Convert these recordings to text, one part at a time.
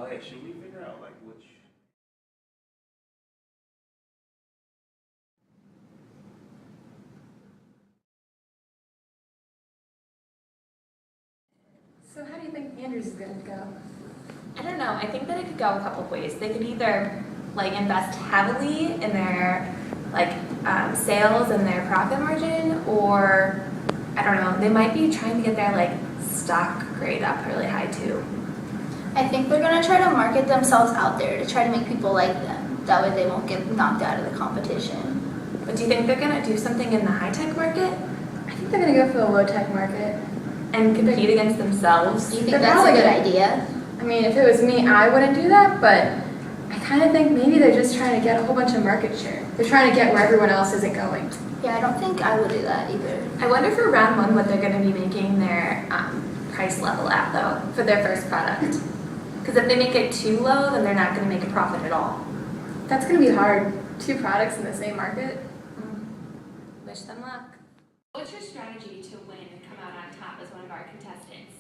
Oh yeah, should we figure out like which? So how do you think Andrews is going to go? I don't know. I think that it could go a couple of ways. They could either invest heavily in their sales and their profit margin, or I don't know. They might be trying to get their stock grade up really high too. I think they're going to try to market themselves out there to try to make people like them. That way they won't get knocked out of the competition. But do you think they're going to do something in the high-tech market I think they're going to go for the low-tech market. and compete against themselves? Do you think They're that's a probably good gonna- idea? I mean, if it was me, I wouldn't do that, but I kind of think maybe they're just trying to get a whole bunch of market share. They're trying to get where everyone else isn't going. Yeah, I don't think I would do that either. I wonder for round one what they're going to be making their price level at, though, for their first product. Because if they make it too low, then they're not going to make a profit at all. That's going to be hard. 2 products in the same market. Wish them luck. What's your strategy to win and come out on top as one of our contestants?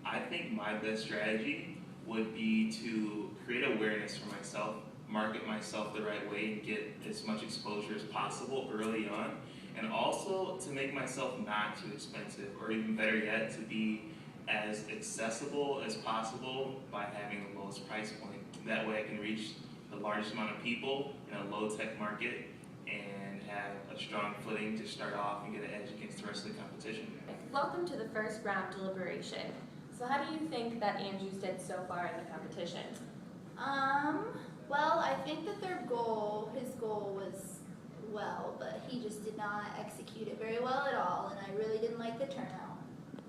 I think my best strategy would be to create awareness for myself, market myself the right way, and get as much exposure as possible early on, and also to make myself not too expensive, or even better yet, to be as accessible as possible by having the lowest price point. That way I can reach the largest amount of people in a low-tech market and have a strong footing to start off and get an edge against the rest of the competition. Welcome to the first round deliberation. So how do you think that Andrews did so far in the competition? Well, I think that his goal was well, but he just did not execute it very well at all, and I really didn't like the turnout. I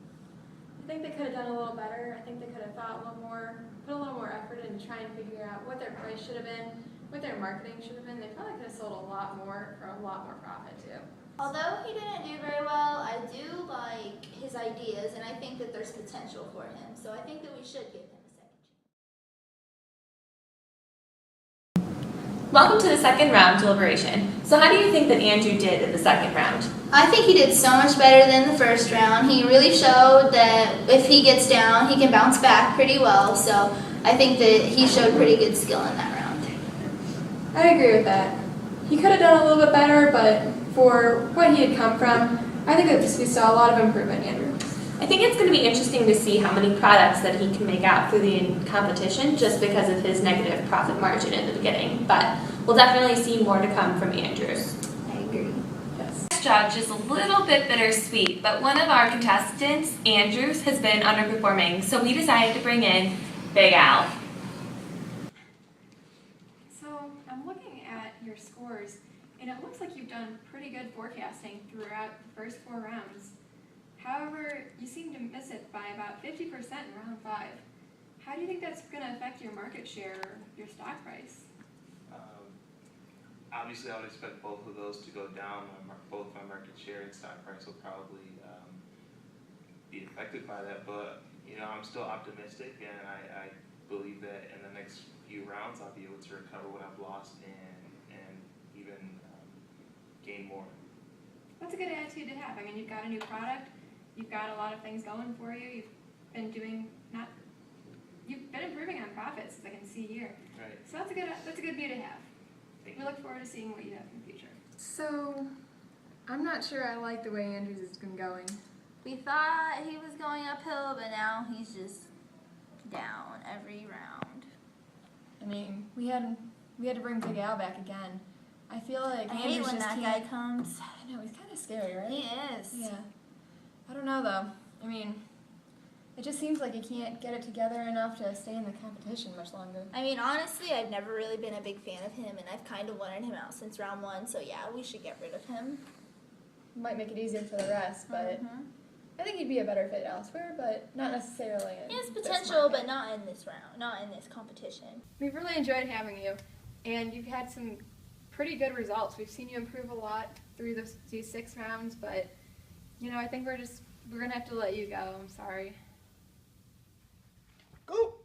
think they could have done a little better. I think they could have thought a little more, put a little more effort in trying to figure out what their price should have been, what their marketing should have been. They probably could have sold a lot more for a lot more profit too. Although he didn't do very well, I do like his ideas, and I think that there's potential for him, so I think that we should give him a second chance. Welcome to the second round deliberation. So how do you think that Andrew did in the second round? I think he did so much better than the first round. He really showed that if he gets down, he can bounce back pretty well, so I think that he showed pretty good skill in that round. I agree with that. He could have done a little bit better, but for what he had come from, I think that we saw a lot of improvement in Andrew. I think it's going to be interesting to see how many products that he can make out through the competition just because of his negative profit margin in the beginning. But we'll definitely see more to come from Andrews. I agree. Yes. This judge is a little bit bittersweet, but one of our contestants, Andrews, has been underperforming, so we decided to bring in Big Al. So I'm looking at your scores, and it looks like you've done pretty good forecasting throughout the first 4 rounds. However, you seem to miss it by about 50% in round 5. How do you think that's going to affect your market share or your stock price? Obviously, I would expect both of those to go down. Both my market share and stock price will probably be affected by that, but I'm still optimistic, and I believe that in the next few rounds I'll be able to recover what I've lost and even gain more. That's a good attitude to have. I mean, you've got a new product, you've got a lot of things going for you, you've been improving on profits, as I can see here. Right. So that's a good view to have. Thank We you. look forward to seeing what you have in the future. So, I'm not sure I like the way Andrews has been going. We thought he was going uphill, but now he's just down every round. I mean, we had to bring Big Al back again. I feel like I hate Andrews when just that can't. guy comes. I know, he's kind of scary, right? He is. Yeah. I don't know though. I mean, it just seems like he can't get it together enough to stay in the competition much longer. I mean, honestly, I've never really been a big fan of him, and I've kind of wanted him out since round 1, so yeah, we should get rid of him. Might make it easier for the rest, but I think he'd be a better fit elsewhere, but not necessarily in He has this potential, market. but not in this round, not in this competition. We've really enjoyed having you, and you've had some pretty good results. We've seen you improve a lot through these 6 rounds, but I think we're gonna have to let you go. I'm sorry. Go!